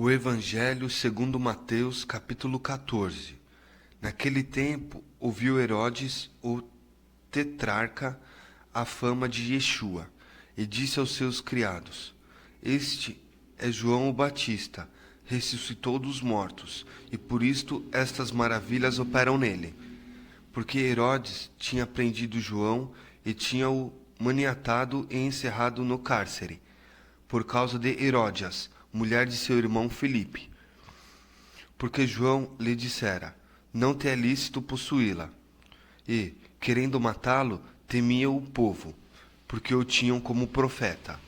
O Evangelho segundo Mateus, capítulo 14. Naquele tempo, ouviu Herodes, o tetrarca, a fama de Yeshua, e disse aos seus criados: Este é João o Batista, ressuscitou dos mortos, e por isto estas maravilhas operam nele. Porque Herodes tinha prendido João e tinha-o maniatado e encerrado no cárcere, por causa de Heródias, mulher de seu irmão Filipe. Porque João lhe dissera: não te é lícito possuí-la. E, querendo matá-lo, temia o povo, porque o tinham como profeta.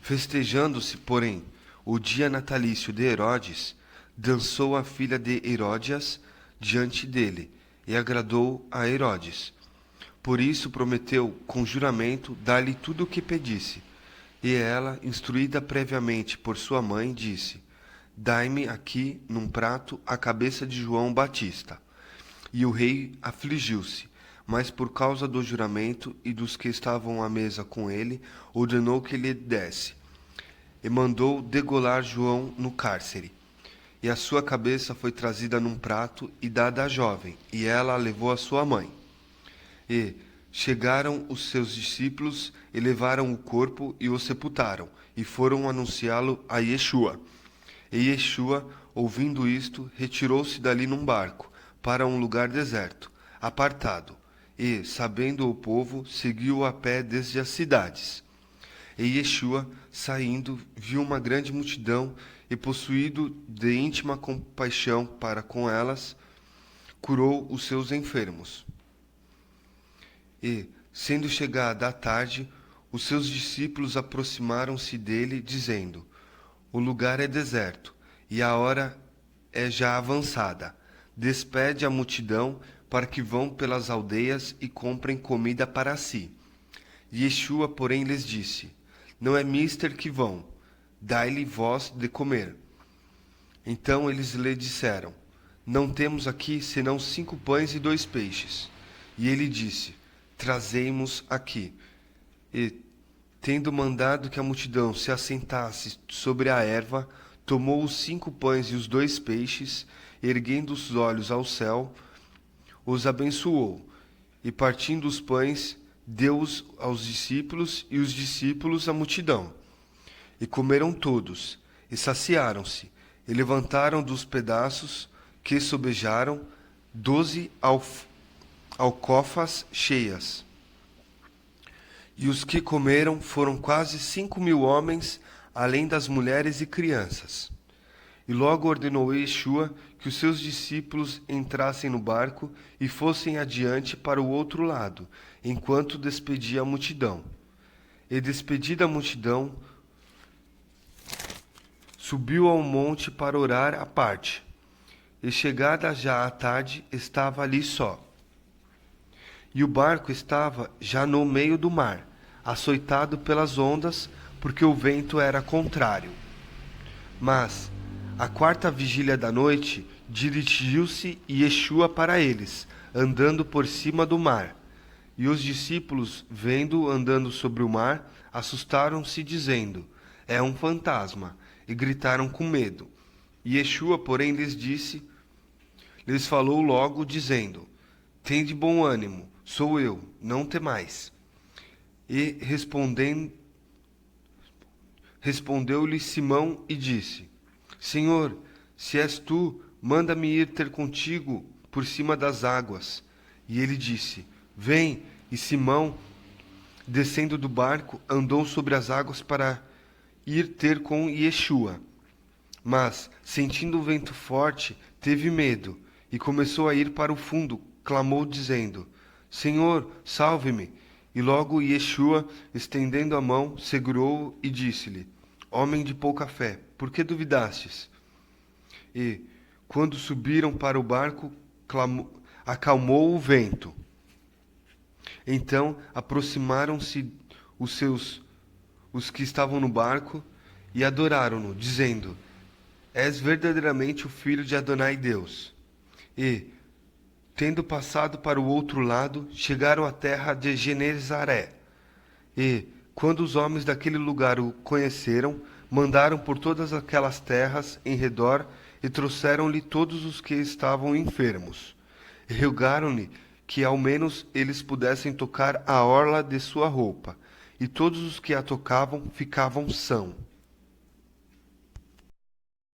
Festejando-se, porém, o dia natalício de Herodes, dançou a filha de Heródias diante dele, e agradou a Herodes. Por isso prometeu com juramento dar-lhe tudo o que pedisse. E ela, instruída previamente por sua mãe, disse: Dai-me aqui, num prato, a cabeça de João Batista. E o rei afligiu-se, mas por causa do juramento e dos que estavam à mesa com ele, ordenou que lhe desse. E mandou degolar João no cárcere. E a sua cabeça foi trazida num prato e dada à jovem, e ela a levou à sua mãe. E chegaram os seus discípulos e levaram o corpo e o sepultaram, e foram anunciá-lo a Yeshua. E Yeshua, ouvindo isto, retirou-se dali num barco, para um lugar deserto, apartado, e, sabendo o povo, seguiu a pé desde as cidades. E Yeshua, saindo, viu uma grande multidão, e possuído de íntima compaixão para com elas, curou os seus enfermos. E, sendo chegada a tarde, os seus discípulos aproximaram-se dele, dizendo: O lugar é deserto, e a hora é já avançada. Despede a multidão, para que vão pelas aldeias e comprem comida para si. Yeshua, porém, lhes disse: Não é mister que vão, dai-lhe vós de comer. Então eles lhe disseram: Não temos aqui senão 5 pães e 2 peixes. E ele disse: Trazei-mos aqui. E, tendo mandado que a multidão se assentasse sobre a erva, tomou os 5 pães e os 2 peixes, erguendo os olhos ao céu, os abençoou, e partindo os pães, deu-os aos discípulos, e os discípulos à multidão. E comeram todos, e saciaram-se, e levantaram dos pedaços que sobejaram 12 alcofas cheias. E os que comeram foram quase 5.000 homens, além das mulheres e crianças. E logo ordenou Yeshua que os seus discípulos entrassem no barco e fossem adiante para o outro lado, enquanto despedia a multidão. E despedida a multidão, subiu ao monte para orar à parte. E chegada já a tarde, estava ali só. E o barco estava já no meio do mar, açoitado pelas ondas, porque o vento era contrário. Mas, à 4ª vigília da noite, dirigiu-se Yeshua para eles, andando por cima do mar. E os discípulos, vendo-o andando sobre o mar, assustaram-se, dizendo: É um fantasma, e gritaram com medo. E Yeshua, porém, lhes falou logo, dizendo: Tende bom ânimo, sou eu, não temais. E respondeu-lhe Simão e disse: Senhor, se és tu, manda-me ir ter contigo por cima das águas. E ele disse: Vem. E Simão, descendo do barco, andou sobre as águas para ir ter com Yeshua. Mas, sentindo o vento forte, teve medo e começou a ir para o fundo. Clamou, dizendo: Senhor, salve-me. E logo Yeshua, estendendo a mão, segurou-o e disse-lhe: Homem de pouca fé, por que duvidastes? E, quando subiram para o barco, acalmou o vento. Então aproximaram-se os que estavam no barco e adoraram-no, dizendo: És verdadeiramente o filho de Adonai Deus. E, tendo passado para o outro lado, chegaram à terra de Genezaré. E, quando os homens daquele lugar o conheceram, mandaram por todas aquelas terras em redor e trouxeram-lhe todos os que estavam enfermos. E rogaram-lhe que ao menos eles pudessem tocar a orla de sua roupa, e todos os que a tocavam ficavam sãos.